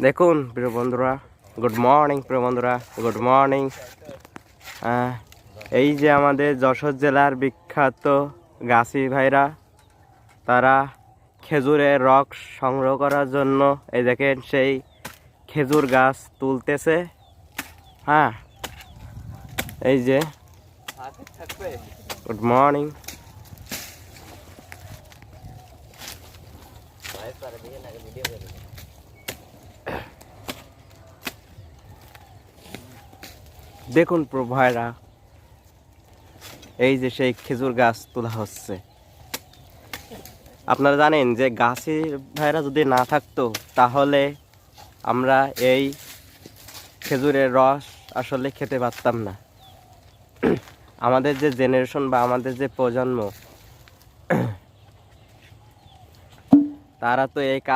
দেখুন প্রিয় বন্ধুরা, গুড মর্নিং প্রিয় বন্ধুরা, গুড মর্নিং। এই যে আমাদের যশোর জেলার বিখ্যাত গাছি ভাইরা, তারা খেজুরের রস সংগ্রহ করার জন্য এই দেখেন সেই খেজুর গাছ তুলতেছে। হ্যাঁ, এই যে গুড মর্নিং। দেখুন প্রিয় ভাইরা, এই যে সেই খেজুর গাছ তোলা হচ্ছে। আপনারা জানেন যে গাছি ভাইরা যদি না থাকতো তাহলে আমরা এই খেজুরের রস আসলে খেতে পারতাম না। আমাদের যে জেনারেশন বা আমাদের যে প্রজন্ম, তারা তো এই কাজ